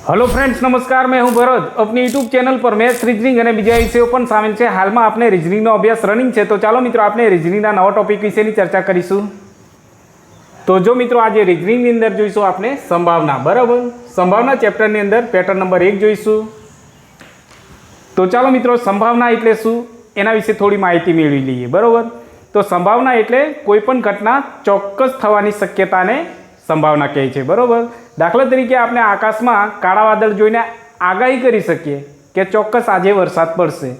Hello friends, नमस्कार। मैं हूं भरत। अपनी यूट्यूब चैनल पर मैथ्स, रीजनिंग और बीजा विषयों पण शामिल है। हाल में आपने रीजनिंग अभ्यास रनिंग है, तो चलो मित्रों आपने रीजनिंग नवा टॉपिक विषय चर्चा करीशू। तो जो मित्रों आज रीजनिंग अंदर जोईशुं आपने संभावना, बराबर। संभावना चैप्टर अंदर पेटर्न नंबर 1 जोईशुं। तो चलो मित्रों संभावना एटले शुं एना विषे थोड़ी माहिती मेळवी लईए, बराबर। तो संभावना एटले कोईपण घटना चोक्कस थवानी शक्यताने संभावना कहे छे, बराबर। दाखला तरीके आपने आकाश में काळा वादळ जोईने आगाही करी सकीए कि चोक्कस आजे वरसाद पड़शे।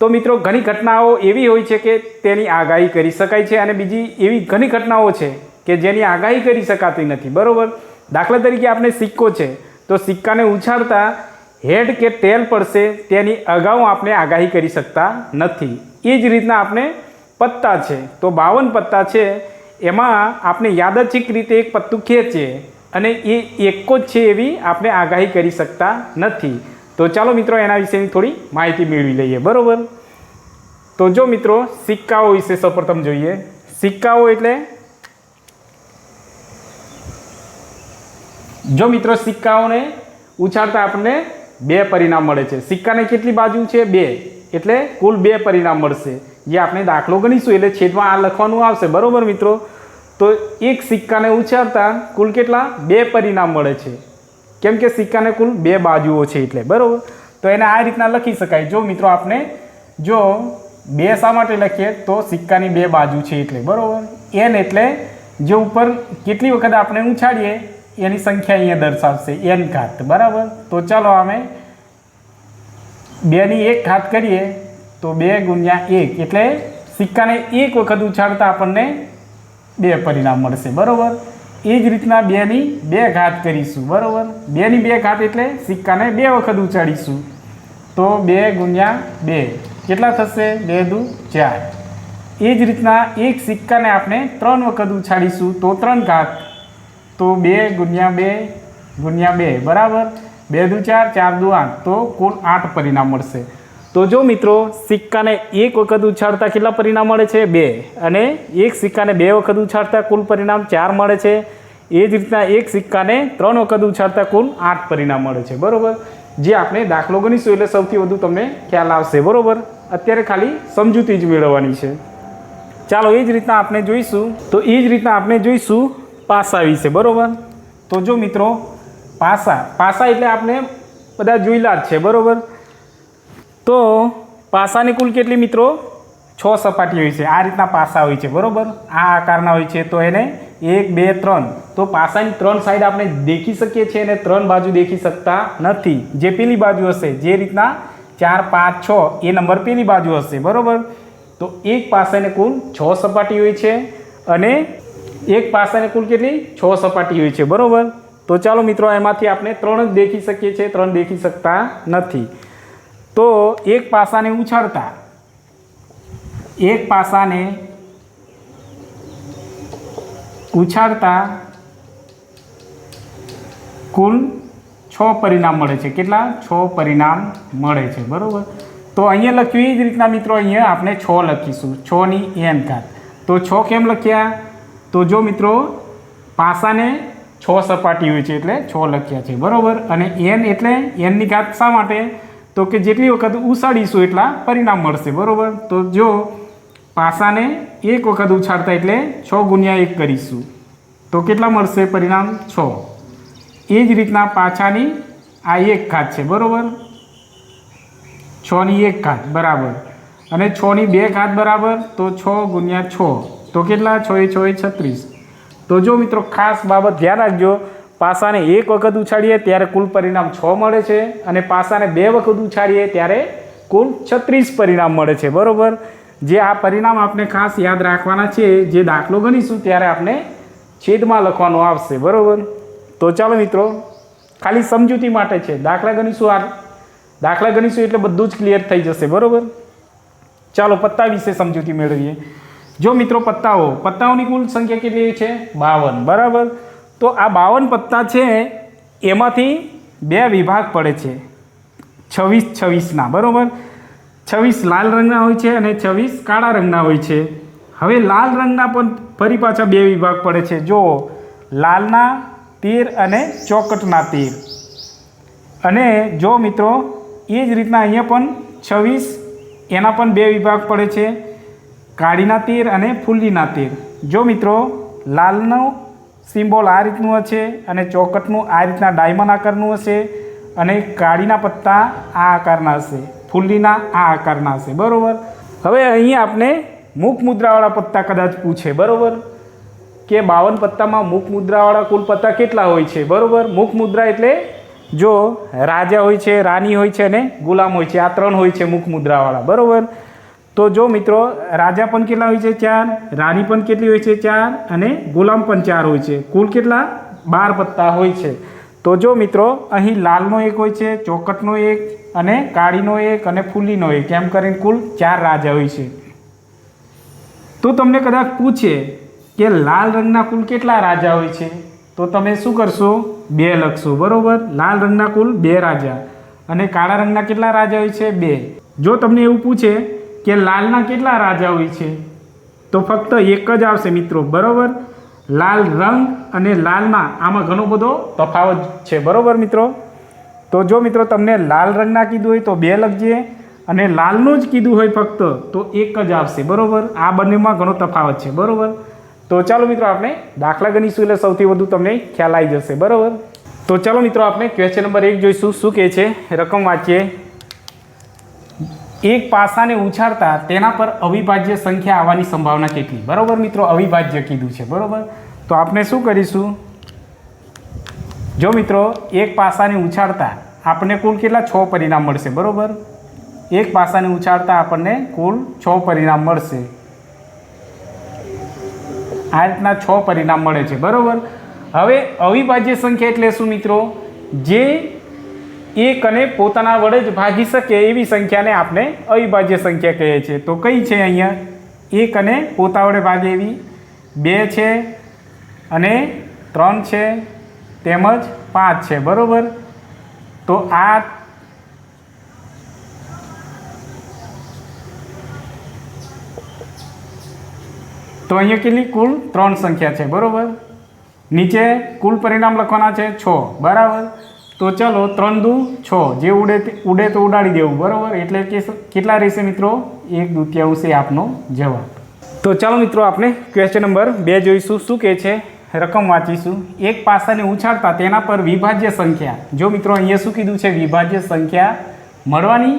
तो मित्रों घणी घटनाओं एवी होय छे कि तेनी आगाही करी शकाय छे अने बीजी एवी घणी घटनाओं छे कि जेनी आगाही करी शकाती नथी, बराबर। दाखला तरीके आपने सिक्को छे, तो सिक्काने उछाळता हेड के टेल पड़शे तेनी अगाऊ आपने आगाही करी सकता नथी। ए ज रीतना आपने पत्ता छे, तो 52 पत्ता छे, एमां आपने यादच्छिक रीते एक पत्तुं खेंचीए અને એ એકો જ છે એવી આપણે આગાહી કરી શકતા નથી। તો ચાલો મિત્રો એના વિશેની થોડી માહિતી મેળવી લઈએ, બરાબર। તો જો મિત્રો સિક્કાઓ વિશે સૌપ્રથમ જોઈએ। સિક્કાઓ એટલે જો મિત્રો સિક્કાઓને ઉછાળતા આપણને બે પરિણામ મળે છે। સિક્કાને કેટલી બાજુ છે? બે, એટલે કુલ બે પરિણામ મળશે। જે આપણે દાખલો ગણીશું એટલે છેદમાં આ લખવાનું આવશે, બરાબર મિત્રો। तो एक सिक्का ने उछाळता कुल केटला बे परिणाम मळे छे, केम के सिक्का ने कुल बे बाजुओ छे एटले, बराबर। तो एने आ रीतना लखी शकाय। जो मित्रों आपने जो बे शा माटे लखीए तो सिक्कानी बे बाजू छे एटले, बराबर। एन एटले जो ऊपर केटली वखत आपने उछाळीए एनी संख्या अहींया दर्शावशे, एन घात, बराबर। तो चलो आमे बे नी एक घात करीए तो 2 गुण્યા 1 एटले सिक्काने एक वखत उछाळता आपणने बे परिणाम मळशे, बराबर। ए ज रीतना 2 ની 2 घात करीशुं, बराबर। 2 ની 2 घात एटले सिक्काने 2 वखत उछाळीशुं, तो 2 ગુણ્યા 2 કેટલા થશે? 2 દુ 4। ए ज रीतना एक सिक्काने आपणे 3 वखत उछाळीशुं तो 3 घात, तो 2 ગુણ્યા 2 ગુણ્યા 2, बराबर। 2 દુ 4, 4 દુ 8, तो कुल 8 परिणाम मळशे। तो जो मित्रों सिक्का ने एक वखत उछाळता केटला परिणाम मळे छे? 2, अने एक सिक्का ने 2 वखत उछाळता कुल परिणाम 4 मळे छे। ए ज रीतना एक सिक्का ने 3 वखत उछाळता कुल 8 परिणाम मळे छे, बराबर। जे आपणे दाखलो गणीशुं એટલે સૌથી વધુ તમને ખ્યાલ આવશે, બરાબર। અત્યારે ખાલી સમજૂતી જ મેળવવાની છે। ચાલો એ જ રીતના આપણે જોઈશું। તો એ જ રીતના આપણે જોઈશું પાસા વિશે, બરાબર। તો જો મિત્રો પાસા એટલે આપણે બધા જોઈલા જ છે, બરાબર। तो पासानी कुल केटली मित्रों 6 सपाटी होय छे। आ रीतना पासा होय छे, बराबर। आ आकारना होय छे, तो एने 1 2 3, तो पासानी 3 साइड आपणे देखी सकीए छीए अने 3 बाजू देखी सकता नथी। जे पेली बाजू हशे, जे रीतना 4 5 6 ए नंबर पेली बाजू हशे, बराबर। तो एक पासाने कुल 6 सपाटी होय छे अने एक पासाने कुल केटली 6 सपाटी होय छे, बराबर। तो चालो मित्रों एमांथी आपणे 3 ज देखी सकीए छीए, 3 देखी सकता नथी। तो एक पासा ने उछाळता, एक पासा ने उछाळता कुल 6 परिणाम मळे छे। केटला? 6 परिणाम मळे छे, बराबर। तो अहींया लख्युं ए ज रीतना मित्रों अहींया आपणे 6 लखीशुं, 6 ની n घात। तो 6 केम लख्या? तो जो मित्रों पासा ने 6 सपाटी होय छे એટલે 6 लख्या छे, बराबर। अने n એટલે n ની घात शा माटे? तो कि जेटली वखत उछाळीशुं एटला परिणाम मळशे, बराबर। तो जो पासाने एक वखत उछाळता एटले 6 ગુણ્યા 1 करीशुं, तो केटला मळशे परिणाम? 6। ए ज रीतना पाछानी आ 1 घात छे, बराबर। 6 ની 1 घात, बराबर। अने 6 ની 2 घात, बराबर। तो 6 ગુણ્યા 6, तो केटला? 6 6 36। तो जो मित्रों खास बाबत ध्यान राखजो, पासाने एक वखत उछाळीए त्यारे कुल परिणाम 6 मळे छे अने पासाने 2 वखत उछाळीए त्यारे कुल 36 परिणाम मळे छे, बराबर। जे आ परिणाम आपने खास याद राखवाना छे, जे दाखलो गणीशुं त्यारे आपने छेदमां लखवानुं आवशे, बराबर। तो चालो मित्रों खाली समजूती माटे छे। दाखला गणीशुं એટલે બધું જ ક્લિયર થઈ જશે, બરાબર। ચાલો પત્તા વિશે સમજૂતી મેળવીએ। જો મિત્રો પત્તાઓની કુલ સંખ્યા કેટલી છે? 52, બરાબર। तो आ 52 पत्ता है एमांथी 2 विभाग पड़े छे, 26 ना, बराबर। 26 लाल रंगना होय छे अने 26 काळा रंगना होय छे। हवे लाल रंगना पण फरी पाछा 2 विभाग पड़े छे। जो लालना तीर अने चौकटना तीर, અને જો મિત્રો એ જ રીતના અહીંયા પણ 26 એના પણ 2 વિભાગ પડે છે, કાળીના 13 અને ફૂલીના 13। જો મિત્રો લાલનો સિમ્બોલ આ રીતનું હશે અને ચોકટનું આ રીતના ડાયમંડ આકારનું હશે અને કાળીના પત્તા આ આકારના હશે, ફૂલીના આ આકારના હશે, બરાબર। હવે અહીં આપણે મૂક મુદ્રાવાળા પત્તા કદાચ પૂછે, બરાબર, કે 52 પત્તામાં મૂક મુદ્રાવાળા કુલ પત્તા કેટલા હોય છે, બરાબર। મૂક મુદ્રા એટલે જો રાજા હોય છે, રાની હોય છે અને ગુલામ હોય છે, આ 3 હોય છે મૂક મુદ્રાવાળા, બરાબર। તો જો મિત્રો રાજા પણ કેટલા હોય છે 4, રાની પણ કેટલી હોય છે 4 અને ગુલામ પણ 4 હોય છે, કુલ કેટલા 12 પત્તા હોય છે। તો જો મિત્રો અહીં લાલનો 1 હોય છે, ચોકટનો 1 અને કાળીનો 1 અને ફૂલીનો 1, એમ કરીને કુલ 4 રાજા હોય છે। તો તમને કદાચ પૂછે કે લાલ રંગના કુલ કેટલા રાજા હોય છે, તો તમે શું કરશો 2 લખશો, બરાબર। લાલ રંગના કુલ 2 રાજા અને કાળા રંગના કેટલા રાજા હોય છે 2। જો તમને એવું પૂછે કે લાલના કેટલા રાજા હોય છે, તો ફક્ત 1 જ આવશે મિત્રો, બરાબર। લાલ રંગ અને લાલના આમાં ઘણો બધો તફાવત છે, બરાબર મિત્રો। તો જો મિત્રો તમને લાલ રંગના કીધું હોય તો 2 લખજે અને લાલનું જ કીધું હોય ફક્ત તો 1 જ આવશે, બરાબર। આ બંનેમાં ઘણો તફાવત છે, બરાબર। તો ચાલો મિત્રો આપણે દાખલા ગણીશું એટલે સૌથી વધુ તમને ખ્યાલ આવી જશે, બરાબર। તો ચાલો મિત્રો આપણે ક્વેશ્ચન નંબર 1 જોઈશું। શું કહે છે, રકમ વાંચીએ। એક પાસાને ઉછાળતા તેના પર અવિભાજ્ય સંખ્યા આવવાની સંભાવના કેટલી, બરાબર મિત્રો। અવિભાજ્ય કીધું છે, બરાબર। તો આપણે શું કરીશું, જો મિત્રો એક પાસાને ઉછાળતા આપણને કુલ કેટલા 6 પરિણામ મળશે, બરાબર। એક પાસાને ઉછાળતા આપણને કુલ 6 પરિણામ મળશે, આ રીતના 6 પરિણામ મળે છે, બરાબર। હવે અવિભાજ્ય સંખ્યા એટલે શું મિત્રો, જે એક અને પોતાના વડે જ ભાગી શકે એવી સંખ્યાને આપણે અવિભાજ્ય સંખ્યા કહીએ છીએ। તો કઈ છે અહીંયા, 1 અને પોતા વડે ભાગે એવી 2 છે અને 3 છે તેમજ 5 છે, બરાબર। તો આ તો અહીંયા કેટલી કુલ 3 સંખ્યા છે, બરાબર। નીચે કુલ પરિણામ લખવાના છે 6, બરાબર। તો ચલો 3 દુ 6, જે ઉડે તો ઉડાડી દેવું, બરાબર। એટલે કે કેટલા રહેશે મિત્રો, 1/2 એ આપનો જવાબ। તો ચાલો મિત્રો આપણે ક્વેશ્ચન નંબર 2 જોઈશું। શું કહે છે, રકમ વાંચીશું। એક પાસાને ઉછાળતા તેના પર વિભાજ્ય સંખ્યા, જો મિત્રો અહીંયા શું કીધું છે, વિભાજ્ય સંખ્યા મળવાની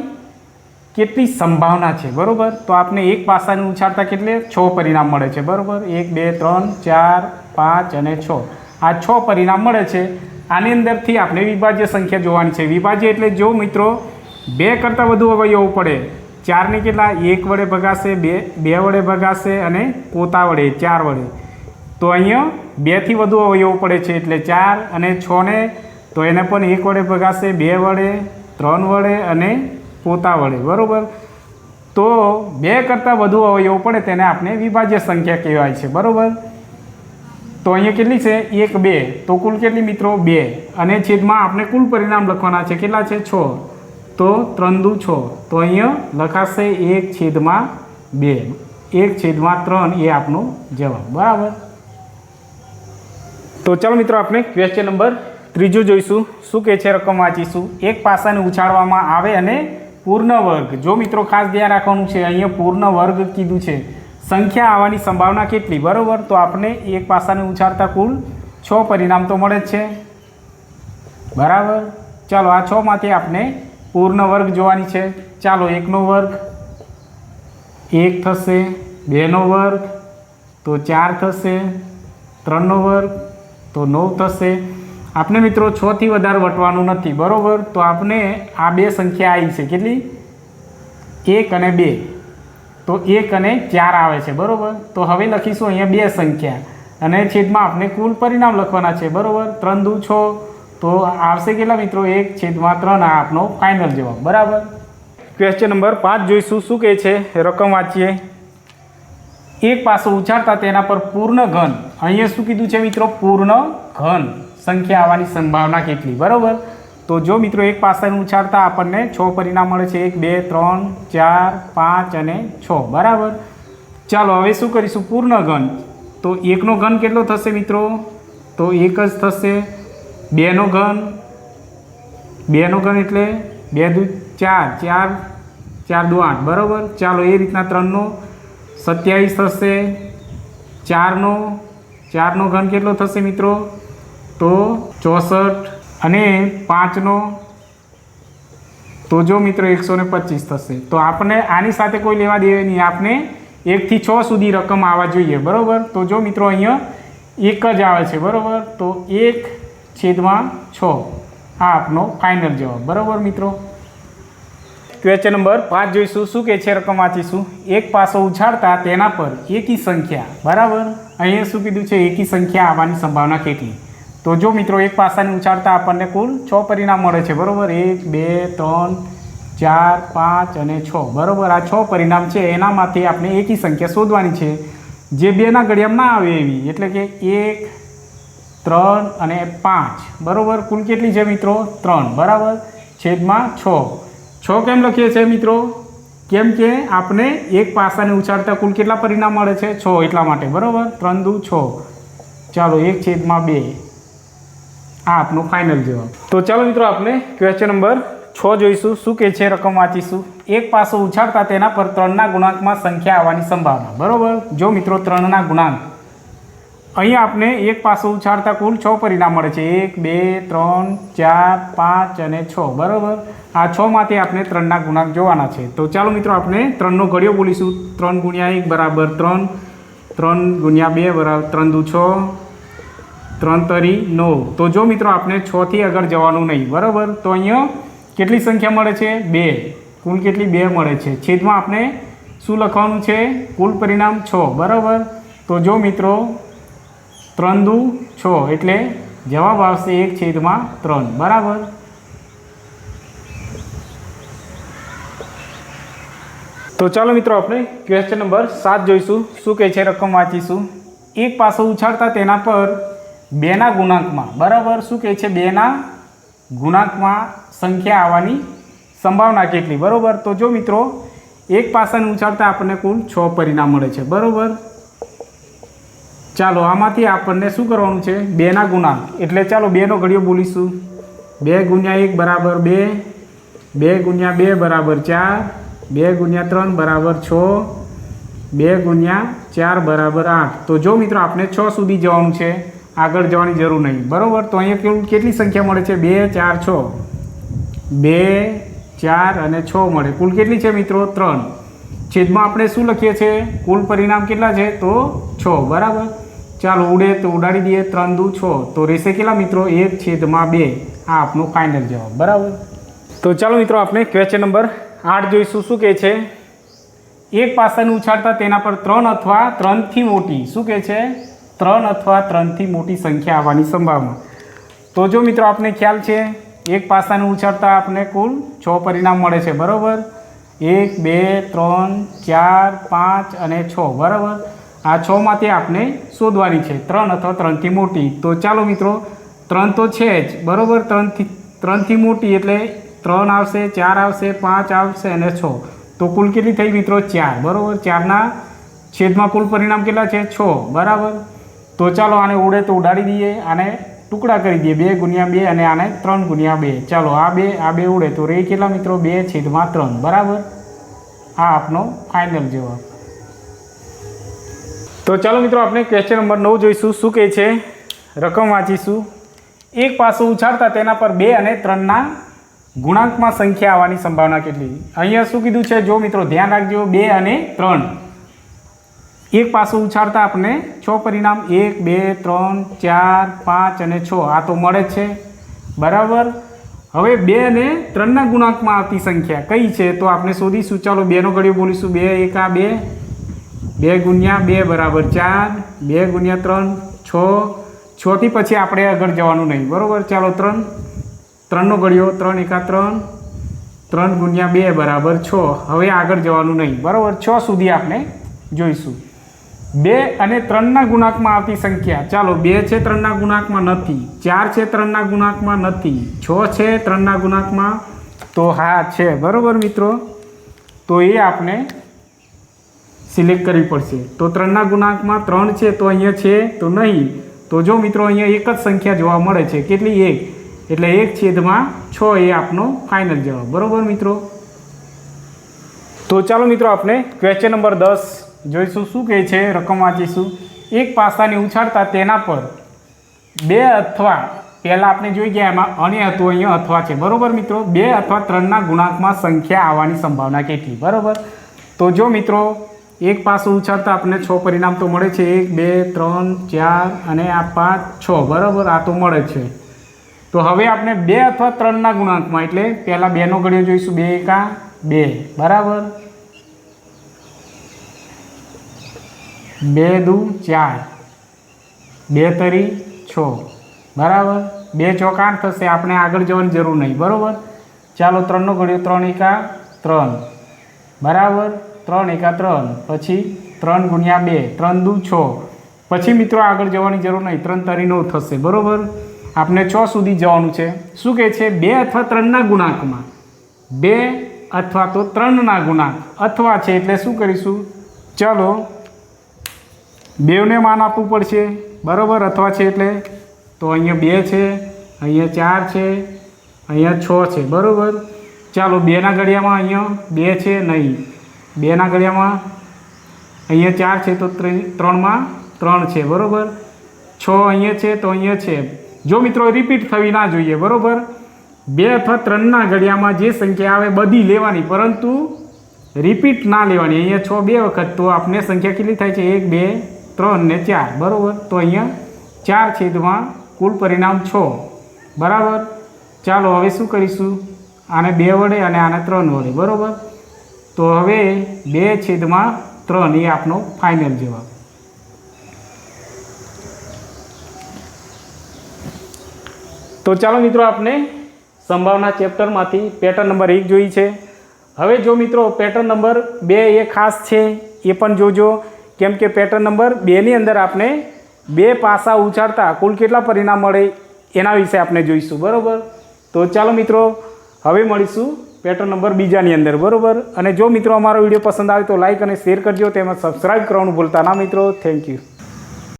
કેટલી સંભાવના છે, બરાબર। તો આપણે એક પાસાને ઉછાળતા કેટલે 6 પરિણામ મળે છે, બરાબર। 1 2 3 4 5 અને 6, આ 6 પરિણામ મળે છે। આની અંદરથી આપણે વિભાજ્ય સંખ્યા જોવાની છે। વિભાજ્ય એટલે જો મિત્રો 2 કરતાં વધુ અવયવો પડે, 4ને કેટલા 1 વડે ભગાશે, 2 વડે ભગાશે અને પોતા વડે 4 વડે, તો અહીંયા 2 થી વધુ અવયવો પડે છે એટલે 4 અને 6ને તો એને પણ 1 વડે ભગાશે, 2 વડે, 3 વડે અને પોતા વડે, બરાબર। તો 2 કરતાં વધુ અવયવો પડે તેને આપણે વિભાજ્ય સંખ્યા કહેવાય છે, બરાબર। તો અહીંયા કેટલી છે 1 2, તો કુલ કેટલી મિત્રો 2 અને છેદમાં આપણે કુલ પરિણામ લખવાના છે, કેટલા છે 6, તો 3 દુ 6, તો અહીંયા લખાશે 1/2, 1/3 એ આપનો જવાબ, બરાબર। તો ચાલો મિત્રો આપણે ક્વેશ્ચન નંબર 3 જોઈશું। શું કહે છે, રકમ વાંચીશું। એક પાસાને ઉછાળવામાં આવે અને પૂર્ણ વર્ગ, જો મિત્રો ખાસ ધ્યાન રાખવાનું છે, અહીંયા પૂર્ણ વર્ગ કીધું છે, સંખ્યા આવવાની સંભાવના કેટલી, બરાબર। તો આપણે એક પાસાને ઉછાળતા કુલ 6 પરિણામ તો મળે જ છે, બરાબર। ચાલો આ 6 માંથી આપણે પૂર્ણ વર્ગ જોવાની છે। ચાલો 1નો વર્ગ 1 થશે, 2નો વર્ગ તો 4 થશે, 3નો વર્ગ તો 9 થશે। આપણે મિત્રો 6 થી વધારે વટવાનું નથી, બરાબર। તો આપણે આ 2 સંખ્યા આવી છે, કેટલી 1 અને 2, તો 1 અને 4 આવે છે, બરાબર। તો હવે લખીશું અહીંયા 2 સંખ્યા અને છેદમાં આપણે કુલ પરિણામ લખવાના છે, બરાબર। 3 દુ 6, તો આવશે કેટલા મિત્રો 1/3, આ આપનો ફાઇનલ જવાબ, બરાબર। ક્વેશ્ચન નંબર 5 જોઈશું। શું કહે છે, રકમ વાંચીએ। એક પાસો ઉછાળતા તેના પર પૂર્ણ ઘન, અહીંયા શું કીધું છે મિત્રો, પૂર્ણ ઘન સંખ્યા આવવાની સંભાવના કેટલી, બરાબર। તો જો મિત્રો એક પાસાને ઉછાળતા આપણને 6 પરિણામ મળે છે, 1 2 3 4 5 અને 6, બરાબર। ચાલો હવે શું કરીશું, પૂર્ણ ઘન, તો 1નો ઘન કેટલો થશે મિત્રો, તો 1 જ થશે, 2નો ઘન 2નો ઘન એટલે 2 દુ 4, 4 4 દુ 8 બરાબર. ચાલો એ રીતના 3નો 27 થશે. 4નો ઘન કેટલો થશે મિત્રો? તો 64. અને 5નો તો જો મિત્રો 125 થશે. તો આપણે આની સાથે કોઈ લેવા દેવા નહીં, આપણે 1 થી 6 સુધી રકમ આવવા જોઈએ બરાબર. તો જો મિત્રો અહીંયા 1 જ આવે છે બરાબર. તો 1/6 આ આપનો ફાઇનલ જવાબ બરાબર મિત્રો. ક્વેશ્ચન નંબર 5 જોઈશું. શું કહે છે? રકમ વાંચીશું. એક પાસો ઉછાળતા તેના પર એકી સંખ્યા બરાબર. અહીંયા શું કીધું છે? એકી સંખ્યા આવવાની સંભાવના કેટલી? તો જો મિત્રો એક પાસાને ઉછાળતા આપણને કુલ 6 પરિણામ મળે છે બરાબર. 1 2 3 4 5 અને 6 બરાબર. આ 6 પરિણામ છે, એનામાંથી આપણે એકી સંખ્યા શોધવાની છે જે 2ના ઘડિયામાં ના આવે એવી, એટલે કે 1 3 અને 5 બરાબર. કુલ કેટલી છે મિત્રો? 3 બરાબર. છેદમાં 6. 6 કેમ લખીએ છીએ મિત્રો? કેમ કે આપણે એક પાસાને ઉછાળતા કુલ કેટલા પરિણામ મળે છે? 6 એટલા માટે બરાબર. 3 દુ 6. ચાલો 1/2 આ આપનો ફાઇનલ જવાબ. તો ચાલો મિત્રો આપણે ક્વેશ્ચન નંબર 6 જોઈશું. શું કહે છે? રકમ વાંચીશું. એક પાસો ઉછાળતા તેના પર 3ના ગુણાંકમાં સંખ્યા આવવાની સંભાવના બરાબર. જો મિત્રો 3ના ગુણાંક, અહીંયા આપણે એક પાસો ઉછાળતા કુલ 6 પરિણામ મળે છે. 1 2 3 4 5 અને 6 બરાબર. આ 6 માંથી આપણે 3ના ગુણાંક જોવાના છે. તો ચાલો મિત્રો આપણે 3નો ઘડિયો બોલીશું. 3 × 1 બરાબર 3, 3 × 2 બરાબર 3 દુ 6, 3 તરી 9. તો જો મિત્રો આપણે 6 થી આગળ જવાનું નહીં બરાબર. તો અહીંયા કેટલી સંખ્યા મળે છે? 2. કુલ કેટલી? 2 મળે છે. છેદમાં આપણે શું લખવાનું છે? કુલ પરિણામ 6 બરાબર. તો જો મિત્રો 3 દુ 6 એટલે જવાબ આવશે 1/3 બરાબર. તો ચાલો મિત્રો આપણે ક્વેશ્ચન નંબર 7 જોઈશું. શું કહે છે? રકમ વાંચીશું. એક પાસો ઉછાળતા તેના પર 2ના ગુણાંકમાં બરાબર. શું કહે છે? 2ના ગુણાંકમાં સંખ્યા આવવાની સંભાવના કેટલી બરાબર. તો જો મિત્રો એક પાસાને ઉછાળતા આપણને કુલ 6 પરિણામ મળે છે બરાબર. ચાલો આમાંથી આપણને શું કરવાનું છે? 2ના ગુણાંક, એટલે ચાલો 2નો ઘડિયો બોલીશું. 2 × 1 બરાબર 2, 2 × 2 બરાબર 4, 2 × 3 બરાબર 6, 2 × 4 બરાબર 8. તો જો મિત્રો આપણે 6 સુધી જવાનું છે, આગળ જવાની જરૂર નહીં બરાબર. તો અહીંયા કેટલી સંખ્યા મળે છે? 2 4 6, 2 4 અને 6 મળે. કુલ કેટલી છે મિત્રો? 3. છેદમાં આપણે શું લખીએ છીએ? કુલ પરિણામ કેટલા છે? તો 6 બરાબર. ચાલો ઉડે તો ઉડાડી દઈએ. 3 દુ 6. તો રહેશે કેટલા મિત્રો? 1/2 આ આપનો ફાઇનલ જવાબ બરાબર. તો ચાલો મિત્રો આપણે ક્વેશ્ચન નંબર 8 જોઈશું. શું કહે છે? એક પાસાને ઉછાળતા તેના પર 3 અથવા 3થી મોટી, શું કહે છે? 3 અથવા 3થી મોટી સંખ્યા આવવાની સંભાવના. તો જો મિત્રો આપણે ખ્યાલ છે, એક પાસાને ઉછાળતા આપણે કુલ 6 પરિણામ મળે છે બરાબર. 1 2 3 4 5 અને 6 બરાબર. આ 6 માંથી આપણે શોધવાની છે 3 અથવા 3થી મોટી. તો ચાલો મિત્રો 3 તો છે જ બરાબર. 3થી મોટી એટલે 3 આવશે, 4 આવશે, 5 આવશે અને 6. તો કુલ કેટલી થઈ મિત્રો? 4 બરાબર. 4ના છેદમાં કુલ પરિણામ કેટલા છે? 6 બરાબર. તો ચાલો આને ઉડે તો ઉડાડી દઈએ, આને ટુકડા કરી દઈએ. 2 × 2 અને આને 3 × 2. ચાલો આ બે ઉડે તો રહે કેટલા મિત્રો? 2/3 બરાબર. આ આપનો ફાઇનલ જવાબ. તો ચાલો મિત્રો આપણે ક્વેશ્ચન નંબર 9 જોઈશું. શું કહે છે? રકમ વાંચીશું. એક પાસો ઉછાળતા તેના પર 2 અને 3ના ગુણાંકમાં સંખ્યા આવવાની સંભાવના કેટલી? અહીંયા શું કીધું છે? જો મિત્રો ધ્યાન રાખજો, 2 અને 3. એક પાસો ઉછાળતા આપણે 6 પરિણામ 1 2 3 4 5 અને 6 આ તો મળે જ છે બરાબર. હવે 2 અને 3ના ગુણાંકમાં આવતી સંખ્યા કઈ છે? તો આપણે શોધીશું. ચાલો 2નો ઘડિયો બોલીશું. 2 1 2, 2 × 2 બરાબર 4, 2 × 3 6, 6 થી પછી આપણે આગળ જવાનું નહીં બરાબર. ચાલો 3નો ઘડિયો. 3 1 3, 3 × 2 બરાબર 6. હવે આગળ જવાનું નહીં બરાબર. 6 સુધી આપણે જોઈશું. 2 અને 3ના ગુણાંકમાં આવતી સંખ્યા. ચાલો 2 છે 3ના ગુણાંકમાં નથી, 4 છે 3ના ગુણાંકમાં નથી, 6 છે 3ના ગુણાંકમાં તો હા છે બરાબર મિત્રો. તો એ આપણે સિલેક્ટ કરવી પડશે. તો 3ના ગુણાંકમાં 3 છે તો અહીંયા છે તો નહીં. તો જો મિત્રો અહીંયા એક જ સંખ્યા જોવા મળે છે. કેટલી? 1. એટલે 1/6 એ આપનો ફાઇનલ જવાબ, બરાબર મિત્રો. તો ચાલો મિત્રો આપણે ક્વેશ્ચન નંબર 10 જોઈશું. શું કહે છે, રકમ વાંચીશું. એક પાસાને ઉછાળતા તેના પર 2 અથવા, પહેલાં આપણે જોઈ ગયા એમાં અને હતું, અહીંયા અથવા છે, બરાબર મિત્રો. 2 અથવા 3ના ગુણાંકમાં સંખ્યા આવવાની સંભાવના કેટલી, બરાબર. તો જો મિત્રો એક પાસું ઉછાળતા આપણને 6 પરિણામ તો મળે છે, 1 2 3 4 અને આ 5 6, બરાબર. આ તો મળે છે. તો હવે આપણે 2 અથવા 3ના ગુણાંકમાં, એટલે પહેલાં 2નો ઘડિયો જોઈશું. 2 એકા 2, બરાબર. 2 દુ 4, 2 તરી 6, બરાબર. 2 ચોક 8 થશે. આપણે આગળ જવાની જરૂર નહીં, બરાબર. ચાલો 3નો ઘડિયો 3 એકા 3, બરાબર. 3 એકા 3, પછી 3 ગુણ્યા 2, 3 દુ 6. પછી મિત્રો આગળ જવાની જરૂર નહીં, 3 તરી 9 થશે, બરાબર. આપણે 6 સુધી જવાનું છે. શું કહે છે, 2 અથવા 3ના ગુણાંકમાં, 2 અથવા તો 3ના ગુણાંક, અથવા છે એટલે શું કરીશું, ચાલો 2ને માન આપવું પડશે, બરાબર. અથવા છે એટલે તો અહીંયા 2 છે, અહીંયા 4 છે, અહીંયા 6 છે, બરાબર. ચાલો 2ના ઘડિયામાં અહીંયા 2 છે નહીં, 2ના ઘડિયામાં અહીંયા 4 છે, તો 3માં 3 છે, બરાબર. 6 અહીંયા છે, તો અહીંયા છે. જો મિત્રો રિપીટ થવી ના જોઈએ, બરાબર. 2 અથવા 3ના ઘડિયામાં જે સંખ્યા આવે બધી લેવાની, પરંતુ રિપીટ ના લેવાની. અહીંયા 6 2 વખત, તો આપણે સંખ્યા કેટલી થાય છે, 1 2 3 ને 4, બરાબર. તો અહીંયા 4/, કુલ પરિણામ 6, બરાબર. ચાલો હવે શું કરીશું, આને 2 વડે અને આને 3 વડે, બરાબર. તો હવે 2/3 એ આપનો ફાઇનલ જવાબ. તો ચાલો મિત્રો આપણે સંભાવના ચેપ્ટરમાંથી પેટર્ન નંબર 1 જોઈ છે. હવે જો મિત્રો પેટર્ન નંબર 2 એ ખાસ છે, એ પણ જોજો. કેમ કે પેટર્ન નંબર 2ની અંદર આપણે 2 પાસા ઉછાળતા કુલ કેટલા પરિણામ મળે એના વિશે આપણે જોઈશું, બરાબર. તો ચાલો મિત્રો હવે મળીશું પેટર્ન નંબર 2ની અંદર, બરાબર. અને જો મિત્રો અમારો વિડીયો પસંદ આવે તો લાઈક અને શેર કરજો, તેમજ સબસ્ક્રાઈબ કરવાનું ભૂલતા ના મિત્રો. Thank you.